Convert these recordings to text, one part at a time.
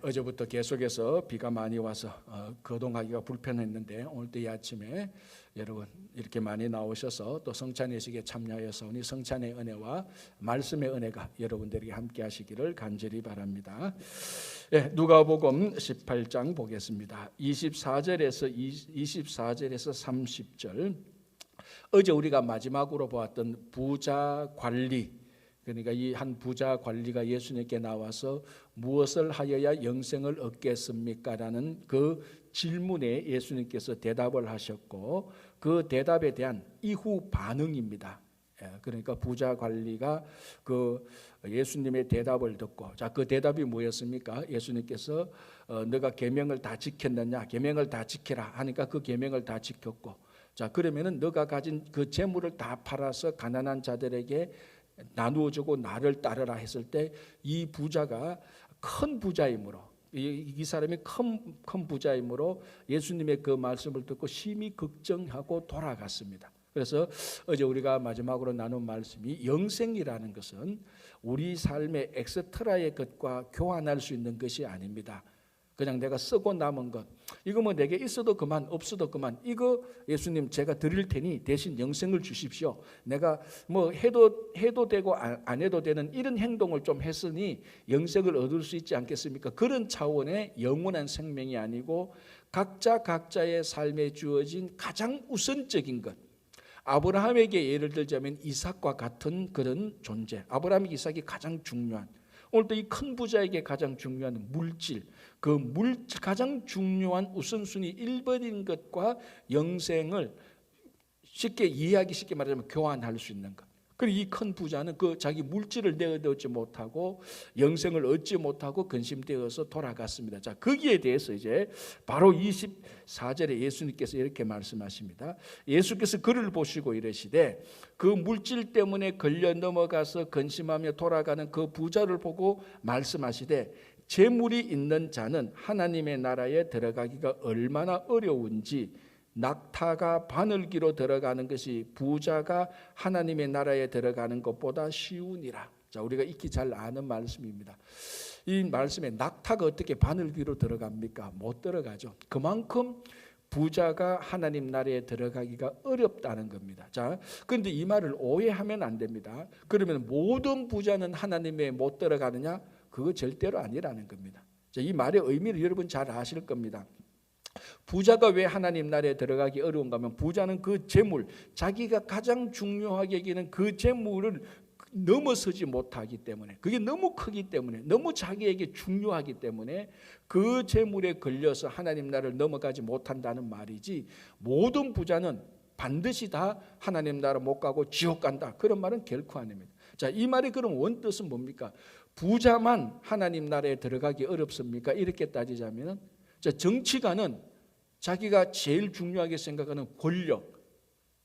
어제부터 계속해서 비가 많이 와서 거동하기가 불편했는데 오늘도 이 아침에 여러분 이렇게 많이 나오셔서 또 성찬예식에 참여하여서 오늘 성찬의 은혜와 말씀의 은혜가 여러분들에게 함께 하시기를 간절히 바랍니다. 누가복음 18장 보겠습니다. 24절에서 30절. 어제 우리가 마지막으로 보았던 부자 관리, 그러니까 이 한 부자 관리가 예수님께 나와서 무엇을 하여야 영생을 얻겠습니까? 라는 그 질문에 예수님께서 대답을 하셨고 그 대답에 대한 이후 반응입니다. 그러니까 부자 관리가 그 예수님의 대답을 듣고, 자, 그 대답이 뭐였습니까? 예수님께서 너가 계명을 다 지켰느냐? 계명을 다 지켜라 하니까 그 계명을 다 지켰고, 자, 그러면은 너가 가진 그 재물을 다 팔아서 가난한 자들에게 나누어주고 나를 따르라 했을 때 이 부자가 큰 부자이므로, 이 사람이 큰 부자이므로 예수님의 그 말씀을 듣고 심히 걱정하고 돌아갔습니다. 그래서 어제 우리가 마지막으로 나눈 말씀이 영생이라는 것은 우리 삶의 엑스트라의 것과 교환할 수 있는 것이 아닙니다. 그냥 내가 쓰고 남은 것, 이거 뭐 내게 있어도 그만 없어도 그만, 이거 예수님 제가 드릴 테니 대신 영생을 주십시오. 내가 뭐 해도 되고 안 해도 되는 이런 행동을 좀 했으니 영생을 얻을 수 있지 않겠습니까? 그런 차원의 영원한 생명이 아니고 각자의 삶에 주어진 가장 우선적인 것, 아브라함에게 예를 들자면 이삭과 같은 그런 존재, 아브라함 이삭이 가장 중요한, 오늘도 이 큰 부자에게 가장 중요한 물질, 가장 중요한 우선순위 1번인 것과 영생을 쉽게 이해하기 쉽게 말하자면 교환할 수 있는 것. 그리고 이 큰 부자는 그 자기 물질을 내어놓지 못하고 영생을 얻지 못하고 근심되어서 돌아갔습니다. 자, 거기에 대해서 이제 바로 24절에 예수님께서 이렇게 말씀하십니다. 예수께서 그를 보시고 이르시되 그 물질 때문에 걸려 넘어가서 근심하며 돌아가는 그 부자를 보고 말씀하시되 재물이 있는 자는 하나님의 나라에 들어가기가 얼마나 어려운지 낙타가 바늘기로 들어가는 것이 부자가 하나님의 나라에 들어가는 것보다 쉬우니라. 자, 우리가 익히 잘 아는 말씀입니다. 이 말씀에 낙타가 어떻게 바늘기로 들어갑니까? 못 들어가죠. 그만큼 부자가 하나님 나라에 들어가기가 어렵다는 겁니다. 자, 그런데 이 말을 오해하면 안 됩니다. 그러면 모든 부자는 하나님에 못 들어가느냐? 그거 절대로 아니라는 겁니다. 자, 이 말의 의미를 여러분 잘 아실 겁니다. 부자가 왜 하나님 나라에 들어가기 어려운가 하면 부자는 그 재물, 자기가 가장 중요하게 여기는 그 재물을 넘어서지 못하기 때문에, 그게 너무 크기 때문에, 너무 자기에게 중요하기 때문에 그 재물에 걸려서 하나님 나라를 넘어가지 못한다는 말이지, 모든 부자는 반드시 다 하나님 나라 못 가고 지옥 간다, 그런 말은 결코 아닙니다. 자, 이 말의 그럼 원뜻은 뭡니까? 부자만 하나님 나라에 들어가기 어렵습니까? 이렇게 따지자면, 자, 정치가는 자기가 제일 중요하게 생각하는 권력,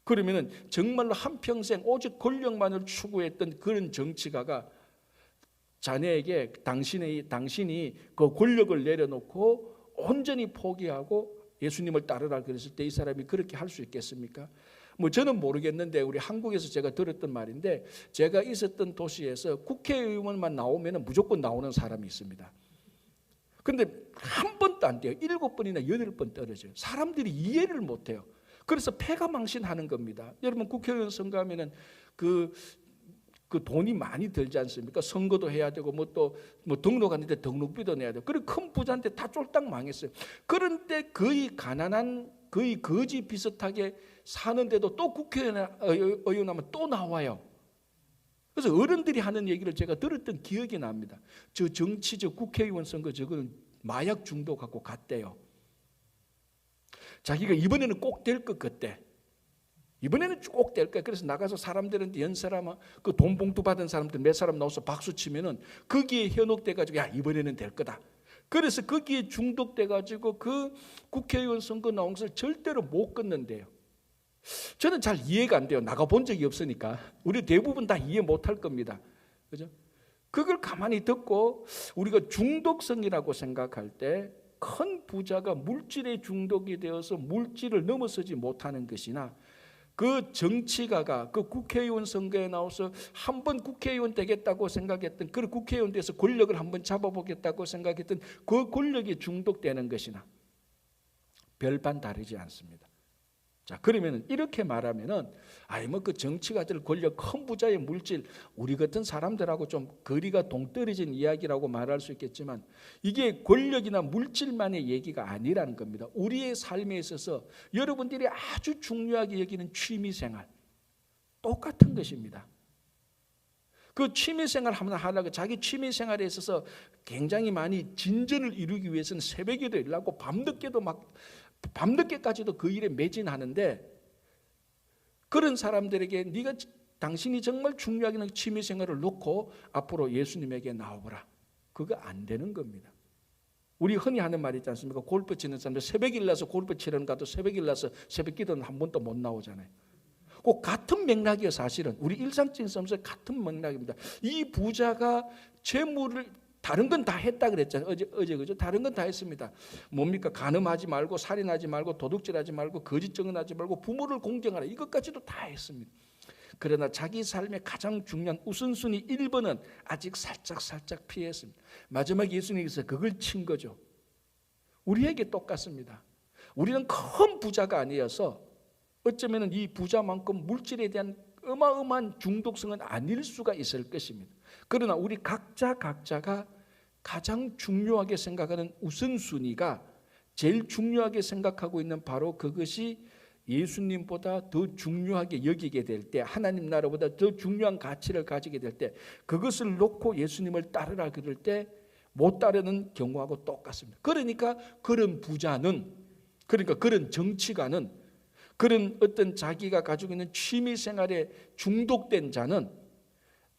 그러면은 정말로 한평생 오직 권력만을 추구했던 그런 정치가가 자네에게 당신이 그 권력을 내려놓고 온전히 포기하고 예수님을 따르라 그랬을 때 이 사람이 그렇게 할 수 있겠습니까? 뭐 저는 모르겠는데 우리 한국에서 제가 들었던 말인데, 제가 있었던 도시에서 국회의원만 나오면 무조건 나오는 사람이 있습니다. 근데 한 번도 안 돼요. 7번이나 8번 떨어져요. 사람들이 이해를 못해요. 그래서 패가망신하는 겁니다. 여러분 국회의원 선거하면은 그 돈이 많이 들지 않습니까? 선거도 해야 되고 뭐 등록하는데 등록비도 내야 되고, 그리고 큰 부자한테 다 쫄딱 망했어요. 그런데 거의 가난한, 거의 거지 비슷하게 사는데도 또 국회의원 하면 또 나와요. 그래서 어른들이 하는 얘기를 제가 들었던 기억이 납니다. 저 국회의원 선거 저거는 마약 중독하고 같대요. 자기가 이번에는 꼭 될 것 같대. 이번에는 꼭 될 거야. 그래서 나가서 사람들한테 연설하면 그 돈 봉투 받은 사람들 몇 사람 나와서 박수 치면은 거기에 현혹돼 가지고 야, 이번에는 될 거다. 그래서 거기에 중독돼 가지고 그 국회의원 선거 나온 것을 절대로 못 끊는데요. 저는 잘 이해가 안 돼요. 나가본 적이 없으니까. 우리 대부분 다 이해 못할 겁니다. 그죠? 그걸 가만히 듣고 우리가 중독성이라고 생각할 때 큰 부자가 물질에 중독이 되어서 물질을 넘어서지 못하는 것이나, 그 정치가가 그 국회의원 선거에 나와서 한번 국회의원 되겠다고 생각했던, 그 국회의원 돼서 권력을 한번 잡아보겠다고 생각했던 그 권력이 중독되는 것이나 별반 다르지 않습니다. 자, 그러면 이렇게 말하면은 그 정치가들 권력 큰 부자의 물질, 우리 같은 사람들하고 좀 거리가 동떨어진 이야기라고 말할 수 있겠지만 이게 권력이나 물질만의 얘기가 아니라는 겁니다. 우리의 삶에 있어서 여러분들이 아주 중요하게 여기는 취미생활 똑같은 것입니다. 그 취미생활 하면 하려고 자기 취미생활에 있어서 굉장히 많이 진전을 이루기 위해서는 새벽에도 일하고 밤늦게까지도 그 일에 매진하는데, 그런 사람들에게 당신이 정말 중요하게 여기는 취미생활을 놓고 앞으로 예수님에게 나오거라, 그거 안 되는 겁니다. 우리 흔히 하는 말이 있지 않습니까? 골프 치는 사람들 새벽 일나서 골프 치러는 가도 새벽 일나서 새벽 기도는 한 번도 못 나오잖아요. 그 같은 맥락이에요. 사실은 우리 일상적인 삶에서 같은 맥락입니다. 이 부자가 재물을 다른 건 다 했다 그랬잖아요. 어제 그죠? 다른 건 다 했습니다. 뭡니까? 간음하지 말고, 살인하지 말고, 도둑질하지 말고, 거짓 증언하지 말고, 부모를 공경하라, 이것까지도 다 했습니다. 그러나 자기 삶의 가장 중요한 우선순위 1번은 아직 살짝 피했습니다. 마지막 예수님께서 그걸 친 거죠. 우리에게 똑같습니다. 우리는 큰 부자가 아니어서 어쩌면 이 부자만큼 물질에 대한 어마어마한 중독성은 아닐 수가 있을 것입니다. 그러나 우리 각자가 가장 중요하게 생각하는 우선순위가, 제일 중요하게 생각하고 있는 바로 그것이 예수님보다 더 중요하게 여기게 될 때, 하나님 나라보다 더 중요한 가치를 가지게 될 때, 그것을 놓고 예수님을 따르라 그럴 때 못 따르는 경우하고 똑같습니다. 그러니까 그런 부자는, 그러니까 그런 정치가는, 그런 어떤 자기가 가지고 있는 취미생활에 중독된 자는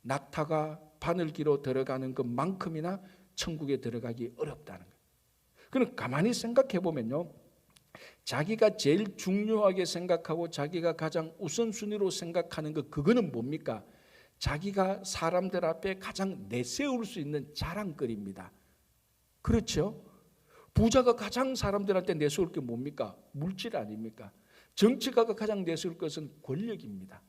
낙타가 바늘기로 들어가는 것만큼이나 천국에 들어가기 어렵다는 거예요. 그럼 가만히 생각해 보면요, 자기가 제일 중요하게 생각하고 자기가 가장 우선순위로 생각하는 것, 그거는 뭡니까? 자기가 사람들 앞에 가장 내세울 수 있는 자랑거리입니다. 그렇죠? 부자가 가장 사람들한테 내세울 게 뭡니까? 물질 아닙니까? 정치가가 가장 내세울 것은 권력입니다.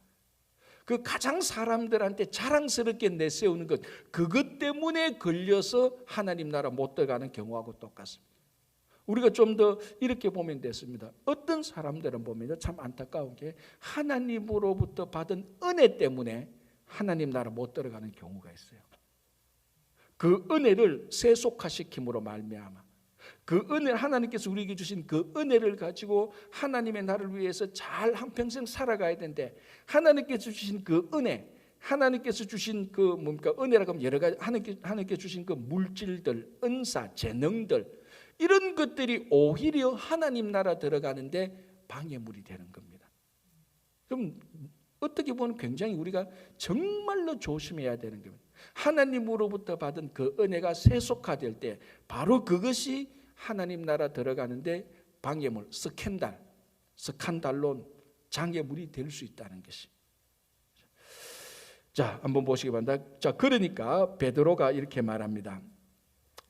그 가장 사람들한테 자랑스럽게 내세우는 것, 그것 때문에 걸려서 하나님 나라 못 들어가는 경우하고 똑같습니다. 우리가 좀 더 이렇게 보면 됐습니다. 어떤 사람들은 보면 참 안타까운 게 하나님으로부터 받은 은혜 때문에 하나님 나라 못 들어가는 경우가 있어요. 그 은혜를 세속화시킴으로 말미암아, 그 은혜, 하나님께서 우리에게 주신 그 은혜를 가지고 하나님의 나라를 위해서 잘 한평생 살아가야 되는데, 하나님께서 주신 그 은혜, 하나님께서 주신 그 뭡니까? 은혜라고 하면 여러 가지, 하나님께서 주신 그 물질들, 은사, 재능들, 이런 것들이 오히려 하나님 나라 들어가는데 방해물이 되는 겁니다. 그럼 어떻게 보면 굉장히 우리가 정말로 조심해야 되는 겁니다. 하나님으로부터 받은 그 은혜가 세속화될 때 바로 그것이 하나님 나라 들어가는데 방해물, 스칸달론, 장애물이 될 수 있다는 것이. 자, 한번 보시기 바랍니다. 자, 그러니까 베드로가 이렇게 말합니다.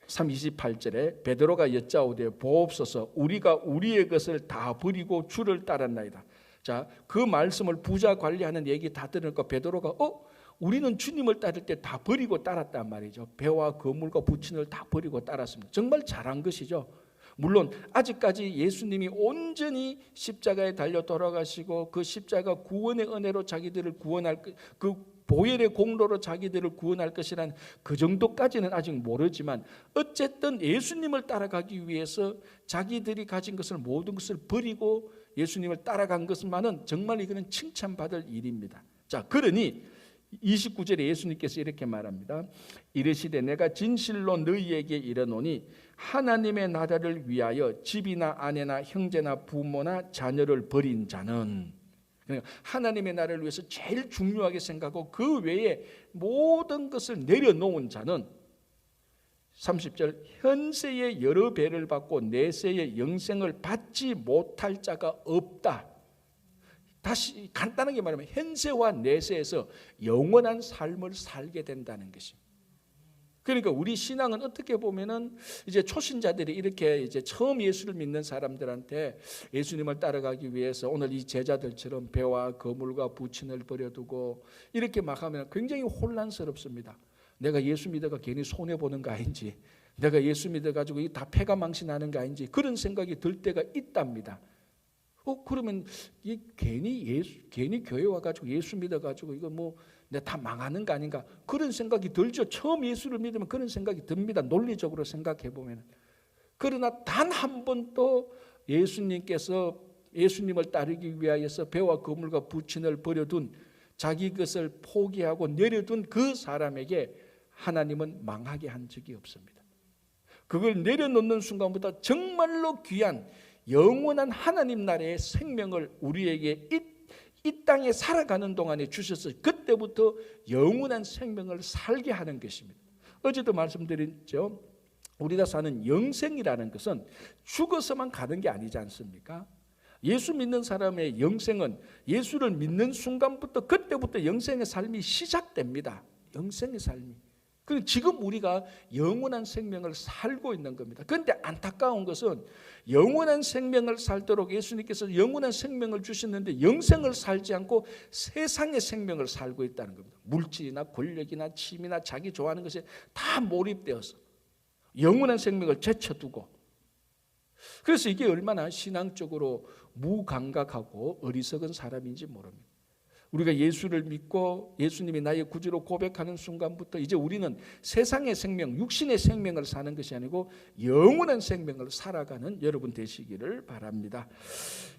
28절에 베드로가 여짜오되 보옵소서, 우리가 우리의 것을 다 버리고 주를 따랐나이다. 자, 그 말씀을 부자 관리하는 얘기 다 들으니까 베드로가 우리는 주님을 따를 때 다 버리고 따랐단 말이죠. 배와 거물과 부친을 다 버리고 따랐습니다. 정말 잘한 것이죠. 물론 아직까지 예수님이 온전히 십자가에 달려 돌아가시고 그 십자가 구원의 은혜로 자기들을 구원할, 그 보혈의 공로로 자기들을 구원할 것이라는 그 정도까지는 아직 모르지만, 어쨌든 예수님을 따라가기 위해서 자기들이 가진 것을, 모든 것을 버리고 예수님을 따라간 것만은 정말 이거는 칭찬받을 일입니다. 자, 그러니 29절에 예수님께서 이렇게 말합니다. 이르시되 내가 진실로 너희에게 이르노니 하나님의 나라를 위하여 집이나 아내나 형제나 부모나 자녀를 버린 자는, 그러니까 하나님의 나라를 위해서 제일 중요하게 생각하고 그 외에 모든 것을 내려놓은 자는 30절 현세의 여러 배를 받고 내세의 영생을 받지 못할 자가 없다. 다시 간단하게 말하면 현세와 내세에서 영원한 삶을 살게 된다는 것입니다. 그러니까 우리 신앙은 어떻게 보면은 이제 초신자들이 이렇게 이제 처음 예수를 믿는 사람들한테 예수님을 따라가기 위해서 오늘 이 제자들처럼 배와 거물과 부친을 버려두고 이렇게 막 하면 굉장히 혼란스럽습니다. 내가 예수 믿어가 괜히 손해 보는 거 아닌지, 내가 예수 믿어가지고 이 다 패가 망신하는 거 아닌지 그런 생각이 들 때가 있답니다. 그러면 이 괜히 교회 와가지고 예수 믿어가지고 이거 뭐 내가 다 망하는 거 아닌가 그런 생각이 들죠. 처음 예수를 믿으면 그런 생각이 듭니다. 논리적으로 생각해 보면. 그러나 단 한 번도 예수님께서 예수님을 따르기 위하여서 배와 거물과 부친을 버려둔 자기 것을 포기하고 내려둔 그 사람에게 하나님은 망하게 한 적이 없습니다. 그걸 내려놓는 순간부터 정말로 귀한 영원한 하나님 나라의 생명을 우리에게 이 땅에 살아가는 동안에 주셔서 그때부터 영원한 생명을 살게 하는 것입니다. 어제도 말씀드렸죠. 우리가 사는 영생이라는 것은 죽어서만 가는 게 아니지 않습니까? 예수 믿는 사람의 영생은 예수를 믿는 순간부터 그때부터 영생의 삶이 시작됩니다. 영생의 삶이. 지금 우리가 영원한 생명을 살고 있는 겁니다. 그런데 안타까운 것은 영원한 생명을 살도록 예수님께서 영원한 생명을 주셨는데 영생을 살지 않고 세상의 생명을 살고 있다는 겁니다. 물질이나 권력이나 취미나 자기 좋아하는 것에 다 몰입되어서 영원한 생명을 제쳐두고, 그래서 이게 얼마나 신앙적으로 무감각하고 어리석은 사람인지 모릅니다. 우리가 예수를 믿고 예수님이 나의 구주로 고백하는 순간부터 이제 우리는 세상의 생명, 육신의 생명을 사는 것이 아니고 영원한 생명을 살아가는 여러분 되시기를 바랍니다.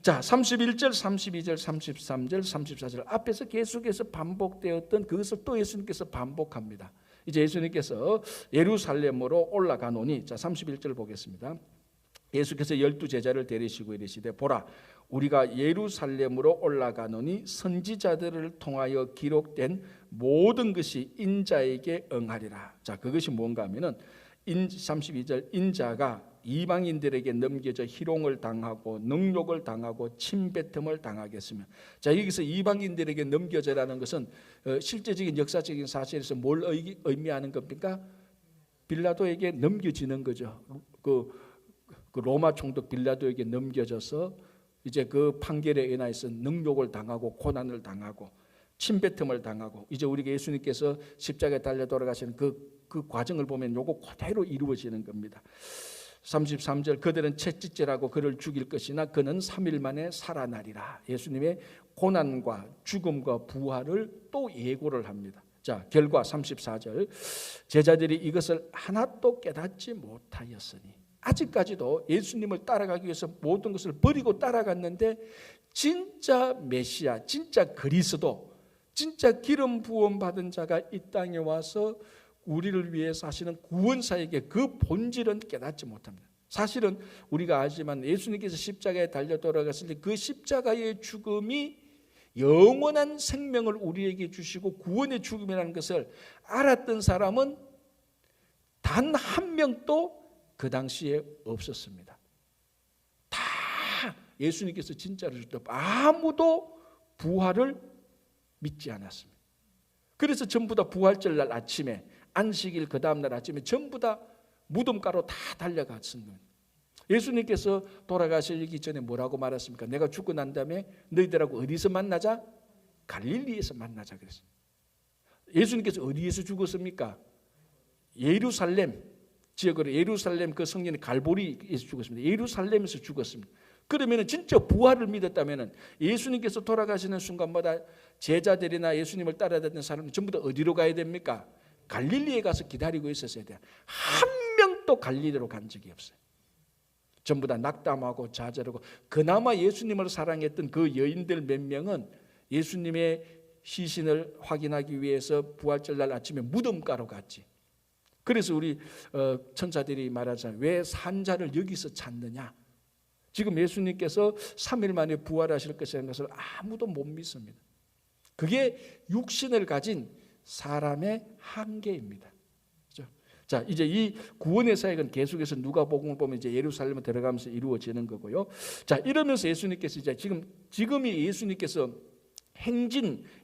자, 31절, 32절, 33절, 34절 앞에서 계속해서 반복되었던 그것을 또 예수님께서 반복합니다. 이제 예수님께서 예루살렘으로 올라가노니, 자 31절 보겠습니다. 예수께서 12제자를 데리시고 이르시되 보라 우리가 예루살렘으로 올라가노니 선지자들을 통하여 기록된 모든 것이 인자에게 응하리라. 자, 그것이 뭔가 하면은 32절 인자가 이방인들에게 넘겨져 희롱을 당하고 능욕을 당하고 침뱉음을 당하겠으며, 자 여기서 이방인들에게 넘겨져라는 것은 실제적인 역사적인 사실에서 뭘 의미하는 겁니까? 빌라도에게 넘겨지는 거죠. 그 로마 총독 빌라도에게 넘겨져서 이제 그 판결에 인하여서 능욕을 당하고 고난을 당하고 침뱉음을 당하고, 이제 우리가 예수님께서 십자가에 달려 돌아가시는 그 과정을 보면 요거 그대로 이루어지는 겁니다. 33절 그들은 채찍질하고 그를 죽일 것이나 그는 3일 만에 살아나리라. 예수님의 고난과 죽음과 부활을 또 예고를 합니다. 자, 결과 34절 제자들이 이것을 하나도 깨닫지 못하였으니, 아직까지도 예수님을 따라가기 위해서 모든 것을 버리고 따라갔는데 진짜 메시아, 진짜 그리스도, 진짜 기름 부음 받은 자가 이 땅에 와서 우리를 위해서 하시는 구원사에게 그 본질은 깨닫지 못합니다. 사실은 우리가 알지만 예수님께서 십자가에 달려 돌아갔을 때 그 십자가의 죽음이 영원한 생명을 우리에게 주시고 구원의 죽음이라는 것을 알았던 사람은 단 한 명도 그 당시에 없었습니다. 다 예수님께서 진짜로 주셨다. 아무도 부활을 믿지 않았습니다. 그래서 전부 다 부활절 날 아침에, 안식일 그 다음날 아침에 전부 다 무덤가로 다 달려갔습니다. 예수님께서 돌아가시기 전에 뭐라고 말했습니까? 내가 죽고 난 다음에 너희들하고 어디서 만나자? 갈릴리에서 만나자 그랬어요. 예수님께서 어디에서 죽었습니까? 예루살렘 지역으로, 예루살렘 그 성전이 갈보리에서 죽었습니다. 예루살렘에서 죽었습니다. 그러면 진짜 부활을 믿었다면 예수님께서 돌아가시는 순간마다 제자들이나 예수님을 따라다니는 사람은 전부 다 어디로 가야 됩니까? 갈릴리에 가서 기다리고 있었어야 돼요. 한 명도 갈릴리로 간 적이 없어요. 전부 다 낙담하고 좌절하고, 그나마 예수님을 사랑했던 그 여인들 몇 명은 예수님의 시신을 확인하기 위해서 부활절 날 아침에 무덤가로 갔지. 그래서 우리 천사들이 말하잖아요. 왜 산자를 여기서 찾느냐? 지금 예수님께서 3일 만에 부활하실 것이라는 것을 아무도 못 믿습니다. 그게 육신을 가진 사람의 한계입니다. 그렇죠? 자, 이제 이 구원의 사역은 계속해서 누가복음을 보면 이제 예루살렘에 들어가면서 이루어지는 거고요. 자, 이러면서 예수님께서 이제 지금이 예수님께서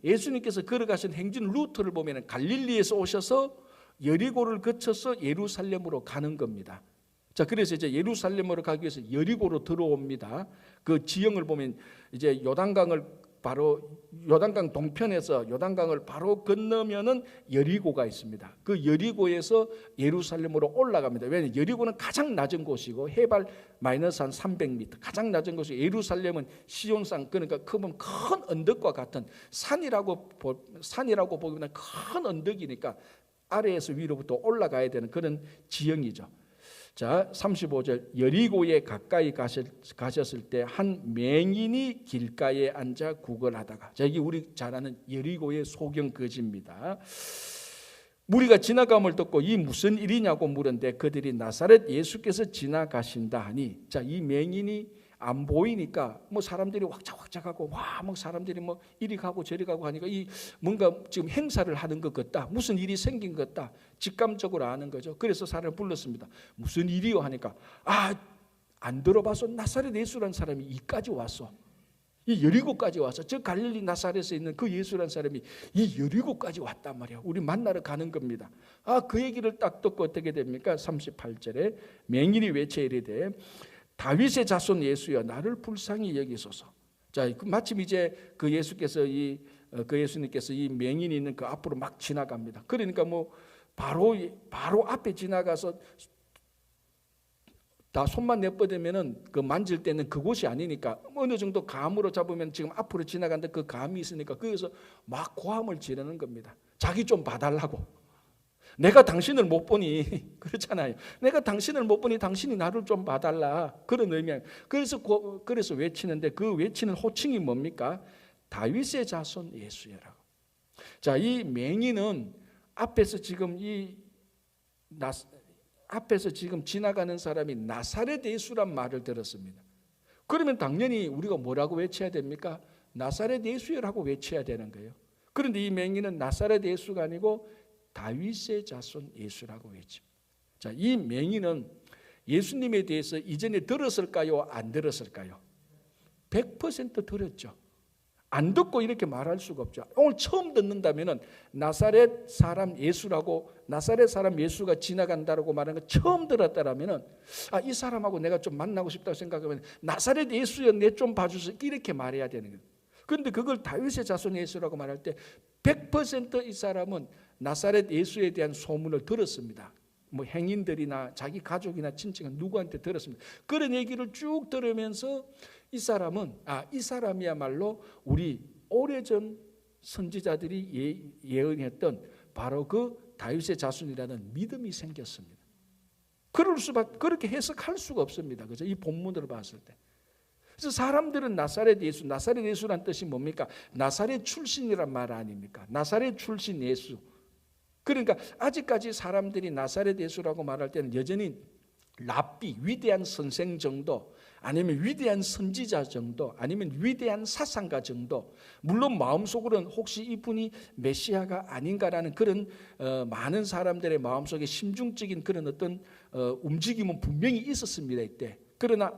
예수님께서 걸어가신 행진 루트를 보면 갈릴리에서 오셔서 여리고를 거쳐서 예루살렘으로 가는 겁니다. 자, 그래서 이제 예루살렘으로 가기 위해서 여리고로 들어옵니다. 그 지형을 보면 이제 요단강을 바로 요단강 동편에서 요단강을 바로 건너면은 여리고가 있습니다. 그 여리고에서 예루살렘으로 올라갑니다. 왜냐하면 여리고는 가장 낮은 곳이고 해발 마이너스 한 300m 가장 낮은 곳이고 예루살렘은 시온산 그러니까 크면 큰 언덕과 같은 산이라고 보기보다 큰 언덕이니까 아래에서 위로부터 올라가야 되는 그런 지형이죠. 자, 35절 여리고에 가까이 가셨을 때 한 맹인이 길가에 앉아 구걸하다가, 자, 이게 우리 잘 아는 여리고의 소경거지입니다. 무리가 지나감을 듣고 이 무슨 일이냐고 물은데 그들이 나사렛 예수께서 지나가신다 하니, 자, 이 맹인이 안 보이니까 뭐 사람들이 왁작왁작하고 와, 뭐 사람들이 뭐 이리 가고 저리 가고 하니까 이 뭔가 지금 행사를 하는 것 같다, 무슨 일이 생긴 것 같다, 직감적으로 아는 거죠. 그래서 사람을 불렀습니다. 무슨 일이요 하니까 안 들어봐서 나사렛 예수라는 사람이 이까지 왔어. 이 여리고까지 와서 저 갈릴리 나사렛에 있는 그 예수라는 사람이 이 여리고까지 왔단 말이야. 우리 만나러 가는 겁니다. 그 얘기를 딱 듣고 어떻게 됩니까? 38절에 맹인이 외쳐 이르되 다윗의 자손 예수여 나를 불쌍히 여기소서. 자, 마침 이제 그 예수께서 그 예수님께서 이 맹인이 있는 그 앞으로 막 지나갑니다. 그러니까 뭐 바로 앞에 지나가서 다 손만 내뻗으면은 그 만질 때는 그곳이 아니니까 어느 정도 감으로 잡으면 지금 앞으로 지나간다 그 감이 있으니까 거기서 막 고함을 지르는 겁니다. 자기 좀 봐달라고. 내가 당신을 못 보니 그렇잖아요. 내가 당신을 못 보니 당신이 나를 좀 봐달라, 그런 의미예요. 그래서 외치는데 그 외치는 호칭이 뭡니까? 다윗의 자손 예수여라고. 자, 이 맹인은 앞에서 지금 지나가는 사람이 나사렛 예수란 말을 들었습니다. 그러면 당연히 우리가 뭐라고 외쳐야 됩니까? 나사렛 예수여라고 외쳐야 되는 거예요. 그런데 이 맹인은 나사렛 예수가 아니고 다윗의 자손 예수라고 외칩니다. 자, 이 맹인은 예수님에 대해서 이전에 들었을까요? 안 들었을까요? 100% 들었죠. 안 듣고 이렇게 말할 수가 없죠. 오늘 처음 듣는다면은 나사렛 사람 예수라고, 나사렛 사람 예수가 지나간다라고 말하는 거 처음 들었다라면은 이 사람하고 내가 좀 만나고 싶다고 생각하면 나사렛 예수여 내 좀 봐주세요, 이렇게 말해야 되는 거예요. 그런데 그걸 다윗의 자손 예수라고 말할 때 100% 이 사람은 나사렛 예수에 대한 소문을 들었습니다. 뭐 행인들이나 자기 가족이나 친척이 누구한테 들었습니다. 그런 얘기를 쭉 들으면서 이 사람이야말로 우리 오래전 선지자들이 예언했던 바로 그 다윗의 자손이라는 믿음이 생겼습니다. 그렇게 해석할 수가 없습니다. 그죠? 이 본문을 봤을 때. 그래서 사람들은 나사렛 예수란 뜻이 뭡니까? 나사렛 출신이란 말 아닙니까? 나사렛 출신 예수. 그러니까 아직까지 사람들이 나사렛 예수라고 말할 때는 여전히 랍비, 위대한 선생 정도, 아니면 위대한 선지자 정도, 아니면 위대한 사상가 정도, 물론 마음속으로는 혹시 이분이 메시아가 아닌가라는 그런 많은 사람들의 마음속에 심중적인 그런 어떤 움직임은 분명히 있었습니다, 이때. 그러나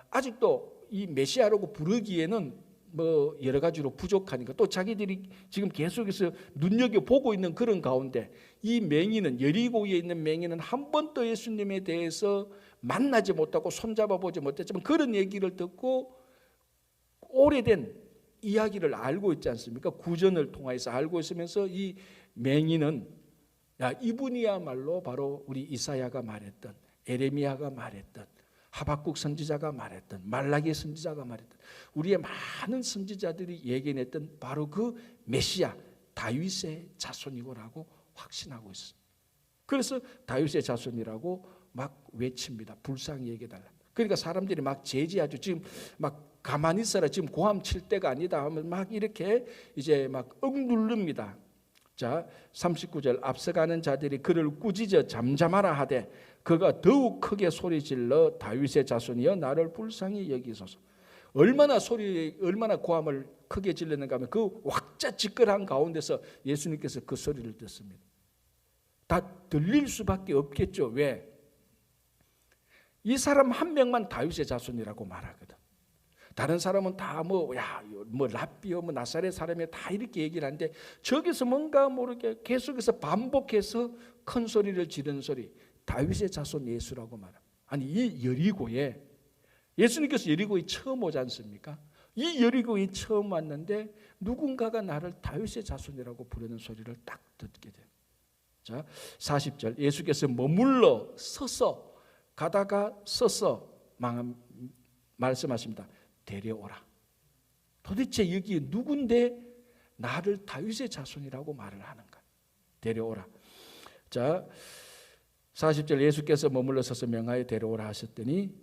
아직도 이 메시아라고 부르기에는 뭐 여러 가지로 부족하니까, 또 자기들이 지금 계속해서 눈여겨보고 있는 그런 가운데 이 맹인은, 여리고에 있는 맹인은 한 번도 예수님에 대해서 만나지 못하고 손잡아 보지 못했지만 그런 얘기를 듣고 오래된 이야기를 알고 있지 않습니까? 구전을 통해서 알고 있으면서 이 맹인은 이분이야말로 바로 우리 이사야가 말했던, 에레미야가 말했던, 하박국 선지자가 말했던, 말라기 선지자가 말했던, 우리의 많은 선지자들이 예견했던 바로 그 메시아 다윗의 자손이고라고 확신하고 있습니다. 그래서 다윗의 자손이라고 막 외칩니다. 불쌍히 여겨달라. 그러니까 사람들이 막 제지하죠. 지금 막 가만히 있어라, 지금 고함 칠 때가 아니다 하면 막 이렇게 이제 막 억누릅니다. 자, 39절 앞서가는 자들이 그를 꾸짖어 잠잠하라 하되 그가 더욱 크게 소리질러 다윗의 자손이여 나를 불쌍히 여기소서. 얼마나 고함을 크게 질렀는가 하면 그 왁자지껄한 가운데서 예수님께서 그 소리를 듣습니다. 다 들릴 수밖에 없겠죠. 왜? 이 사람 한 명만 다윗의 자손이라고 말하거든. 다른 사람은 다 뭐 랍비요 뭐 나사렛 사람이 다 이렇게 얘기를 하는데 저기서 뭔가 모르게 계속해서 반복해서 큰 소리를 지르는 소리, 다윗의 자손 예수라고 말합니다. 아니 이 여리고에 예수님께서 여리고에 처음 오지 않습니까? 이 여리고에 처음 왔는데 누군가가 나를 다윗의 자손이라고 부르는 소리를 딱 듣게 돼요. 자, 40절 예수께서 머물러 서서 가다가 서서 말씀하십니다. 데려오라. 도대체 여기 누군데 나를 다윗의 자손이라고 말을 하는가? 데려오라. 자, 40절 예수께서 머물러 서서 명하여 데려오라 하셨더니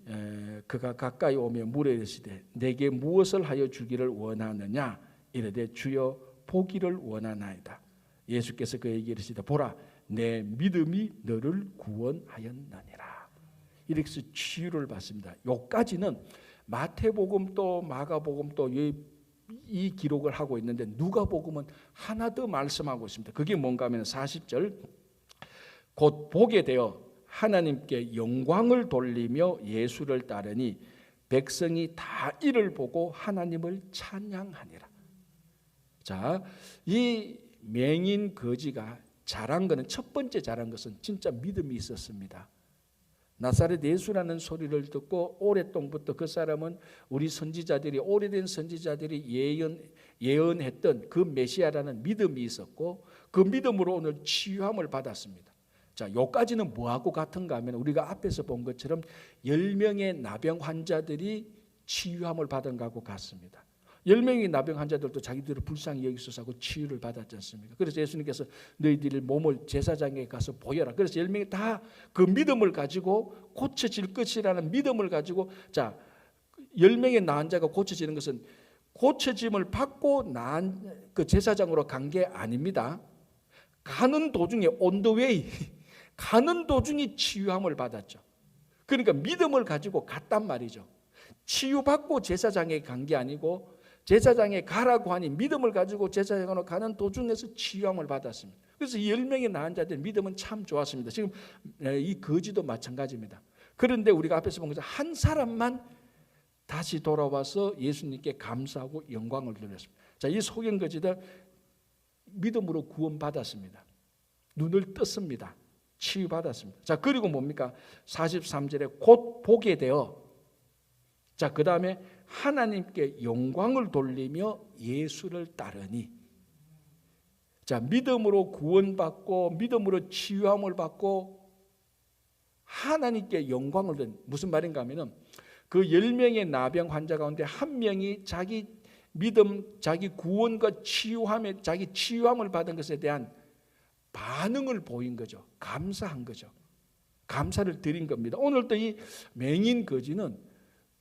그가 가까이 오며 물어 이르시되 내게 무엇을 하여 주기를 원하느냐? 이르되 주여 보기를 원하나이다. 예수께서 그에게 이르시되 보라 내 믿음이 너를 구원하였느니라. 이렇게 해서 치유를 받습니다. 여기까지는 마태복음 또 마가복음 또 이 기록을 하고 있는데 누가복음은 하나 더 말씀하고 있습니다. 그게 뭔가 하면 40절 곧 보게 되어 하나님께 영광을 돌리며 예수를 따르니 백성이 다 이를 보고 하나님을 찬양하니라. 자, 이 맹인 거지가 잘한 것은 첫 번째 잘한 것은 진짜 믿음이 있었습니다. 나사렛 예수라는 소리를 듣고 오랫동부터 그 사람은 우리 선지자들이 오래된 선지자들이 예언했던 그 메시아라는 믿음이 있었고 그 믿음으로 오늘 치유함을 받았습니다. 자, 요까지는 뭐하고 같은가 하면 우리가 앞에서 본 것처럼 10명의 나병 환자들이 치유함을 받은 것하고 같습니다. 10명의 나병 환자들도 자기들을 불쌍히 여기소서 하고 치유를 받았지 않습니까? 그래서 예수님께서 너희들 몸을 제사장에게 가서 보여라. 그래서 10명이 다 그 믿음을 가지고 고쳐질 것이라는 믿음을 가지고 자 10명의 나은 자가 고쳐지는 것은 고쳐짐을 받고 나은 그 제사장으로 간 게 아닙니다. 가는 도중에 on the way 가는 도중에 치유함을 받았죠. 그러니까 믿음을 가지고 갔단 말이죠. 치유받고 제사장에 간 게 아니고 제사장에 가라고 하니 믿음을 가지고 제사장으로 가는 도중에서 치유함을 받았습니다. 그래서 이 10명의 나은 자들 믿음은 참 좋았습니다. 지금 이 거지도 마찬가지입니다. 그런데 우리가 앞에서 본 것처럼 한 사람만 다시 돌아와서 예수님께 감사하고 영광을 돌렸습니다. 자, 이 소경 거지들 믿음으로 구원받았습니다. 눈을 떴습니다. 치유받았습니다. 자, 그리고 뭡니까? 43절에 곧 보게 되어 자, 그 다음에 하나님께 영광을 돌리며 예수를 따르니 자, 믿음으로 구원받고 믿음으로 치유함을 받고 하나님께 영광을 돌리는 무슨 말인가 하면은 그 10명의 나병 환자 가운데 한 명이 자기 믿음, 자기 구원과 치유함에 자기 치유함을 받은 것에 대한 반응을 보인 거죠. 감사한 거죠. 감사를 드린 겁니다. 오늘도 이 맹인 거지는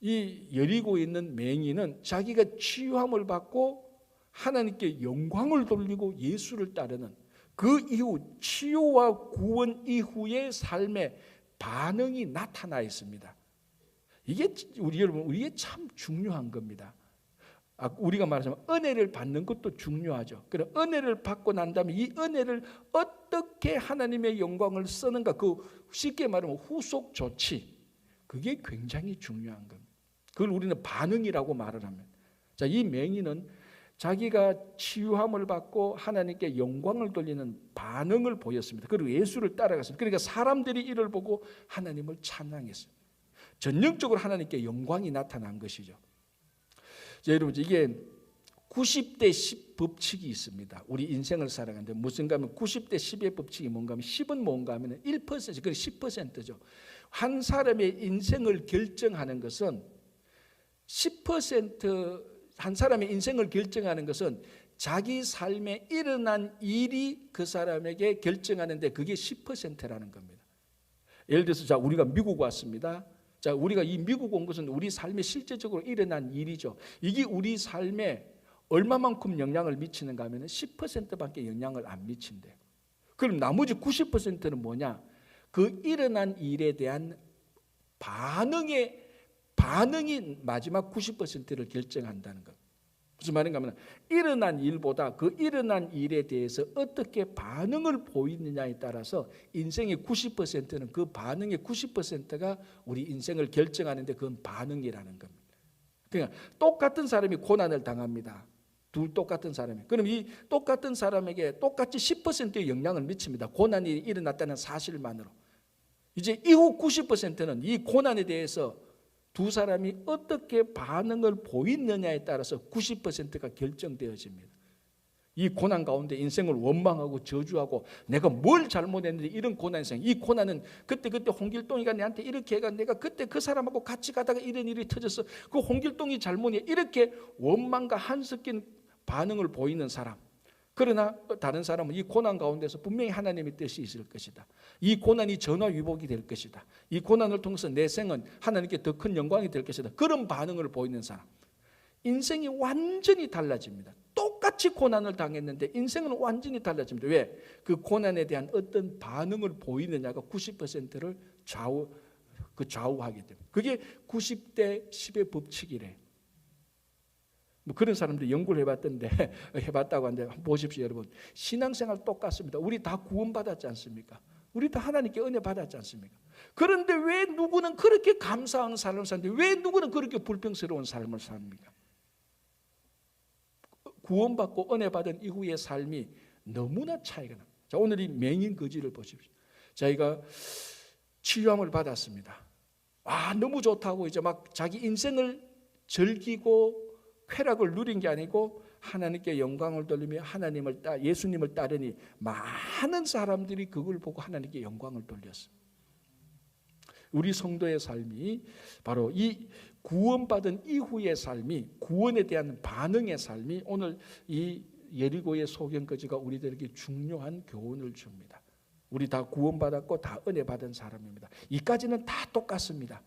이 여리고에 있는 맹인은 자기가 치유함을 받고 하나님께 영광을 돌리고 예수를 따르는 그 이후 치유와 구원 이후의 삶의 반응이 나타나 있습니다. 이게 우리에게 참 중요한 겁니다. 우리가 말하자면 은혜를 받는 것도 중요하죠. 그래 은혜를 받고 난 다음에 이 은혜를 어떻게 하나님의 영광을 쓰는가 그 쉽게 말하면 후속 조치 그게 굉장히 중요한 겁니다. 그걸 우리는 반응이라고 말을 합니다. 자, 이 맹인은 자기가 치유함을 받고 하나님께 영광을 돌리는 반응을 보였습니다. 그리고 예수를 따라갔습니다. 그러니까 사람들이 이를 보고 하나님을 찬양했습니다. 전형적으로 하나님께 영광이 나타난 것이죠. 자, 여러분 이게 90대 10 법칙이 있습니다. 우리 인생을 살아가는데 무슨가 하면 90대 10의 법칙이 뭔가 하면 10은 뭔가 하면 1%, 그게 10%죠. 한 사람의 인생을 결정하는 것은 10% 한 사람의 인생을 결정하는 것은 자기 삶에 일어난 일이 그 사람에게 결정하는데 그게 10%라는 겁니다. 예를 들어서 자 우리가 미국 왔습니다. 자 우리가 이 미국 온 것은 우리 삶에 실제적으로 일어난 일이죠. 이게 우리 삶에 얼마만큼 영향을 미치는가 하면 10%밖에 영향을 안 미친대요. 그럼 나머지 90%는 뭐냐? 그 일어난 일에 대한 반응이 마지막 90%를 결정한다는 것. 무슨 말인가 하면 일어난 일보다 그 일어난 일에 대해서 어떻게 반응을 보이느냐에 따라서 인생의 90%는 그 반응의 90%가 우리 인생을 결정하는데 그건 반응이라는 겁니다. 그러니까 똑같은 사람이 고난을 당합니다. 둘 똑같은 사람이. 그럼 이 똑같은 사람에게 똑같이 10%의 영향을 미칩니다. 고난이 일어났다는 사실만으로. 이제 이후 90%는 이 고난에 대해서 두 사람이 어떻게 반응을 보이느냐에 따라서 90%가 결정되어집니다. 이 고난 가운데 인생을 원망하고 저주하고 내가 뭘 잘못했는지 이런 고난생. 이 고난은 그때 홍길동이가 내한테 이렇게 해가 내가 그때 그 사람하고 같이 가다가 이런 일이 터졌어. 그 홍길동이 잘못이야. 이렇게 원망과 한섞인 반응을 보이는 사람. 그러나 다른 사람은 이 고난 가운데서 분명히 하나님의 뜻이 있을 것이다. 이 고난이 전화위복이 될 것이다. 이 고난을 통해서 내 생은 하나님께 더 큰 영광이 될 것이다. 그런 반응을 보이는 사람. 인생이 완전히 달라집니다. 똑같이 고난을 당했는데 인생은 완전히 달라집니다. 왜? 그 고난에 대한 어떤 반응을 보이느냐가 90%를 좌우하게 됩니다. 그게 90대 10의 법칙이래. 뭐 그런 사람들 연구를 해봤다고 하는데 한번 보십시오, 여러분. 신앙생활 똑같습니다. 우리 다 구원받았지 않습니까? 우리 다 하나님께 은혜 받았지 않습니까? 그런데 왜 누구는 그렇게 감사하는 삶을 사는데 왜 누구는 그렇게 불평스러운 삶을 삽니까? 구원받고 은혜 받은 이후의 삶이 너무나 차이가 납니다. 자, 오늘 이 맹인 거지를 보십시오. 자기가 치유함을 받았습니다. 너무 좋다고 이제 막 자기 인생을 즐기고 쾌락을 누린 게 아니고 하나님께 영광을 돌리며 예수님을 따르니 많은 사람들이 그걸 보고 하나님께 영광을 돌렸어요. 우리 성도의 삶이 바로 이 구원받은 이후의 삶이, 구원에 대한 반응의 삶이 오늘 이 예리고의 소경거지가 우리들에게 중요한 교훈을 줍니다. 우리 다 구원받았고 다 은혜 받은 사람입니다. 이까지는 다 똑같습니다.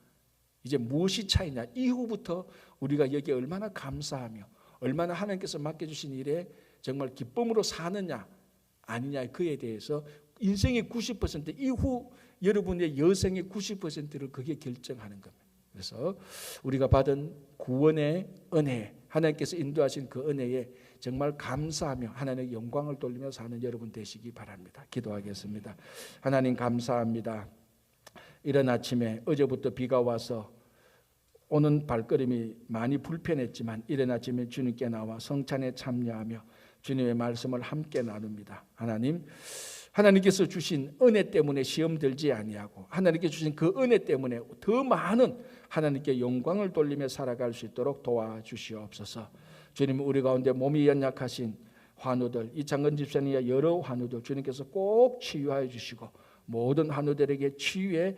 이제 무엇이 차이냐? 이후부터 우리가 여기에 얼마나 감사하며 얼마나 하나님께서 맡겨주신 일에 정말 기쁨으로 사느냐 아니냐, 그에 대해서 인생의 90% 이후 여러분의 여생의 90%를 그게 결정하는 겁니다. 그래서 우리가 받은 구원의 은혜, 하나님께서 인도하신 그 은혜에 정말 감사하며 하나님의 영광을 돌리며 사는 여러분 되시기 바랍니다. 기도하겠습니다. 하나님 감사합니다. 이른 아침에 어제부터 비가 와서 오는 발걸음이 많이 불편했지만 이른 아침에 주님께 나와 성찬에 참여하며 주님의 말씀을 함께 나눕니다. 하나님께서 주신 은혜 때문에 시험 들지 아니하고 하나님께 주신 그 은혜 때문에 더 많은 하나님께 영광을 돌리며 살아갈 수 있도록 도와주시옵소서. 주님, 우리 가운데 몸이 연약하신 환우들, 이창근 집사님과 여러 환우들 주님께서 꼭 치유하여 주시고 모든 환우들에게 치유의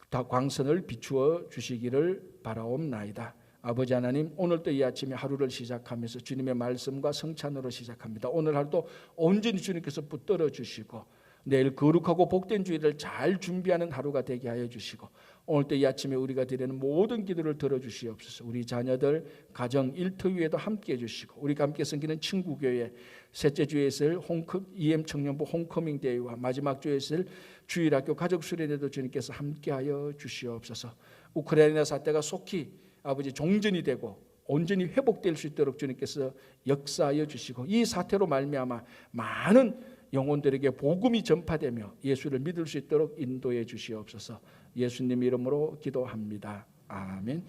광선을 비추어 주시기를 바라옵나이다. 아버지 하나님, 오늘도 이 아침에 하루를 시작하면서 주님의 말씀과 성찬으로 시작합니다. 오늘 하루도 온전히 주님께서 붙들어 주시고 내일 거룩하고 복된 주일을 잘 준비하는 하루가 되게 하여 주시고 오늘도 이 아침에 우리가 드리는 모든 기도를 들어주시옵소서. 우리 자녀들 가정 일터 위에도 함께해 주시고 우리가 함께 섬기는 친구교회 셋째 주에 있을 EM 청년부 홈커밍 데이와 마지막 주에 있을 주일학교 가족수련회도 주님께서 함께하여 주시옵소서. 우크라이나 사태가 속히 아버지 종전이 되고 온전히 회복될 수 있도록 주님께서 역사하여 주시고 이 사태로 말미암아 많은 영혼들에게 복음이 전파되며 예수를 믿을 수 있도록 인도해 주시옵소서. 예수님 이름으로 기도합니다. 아멘.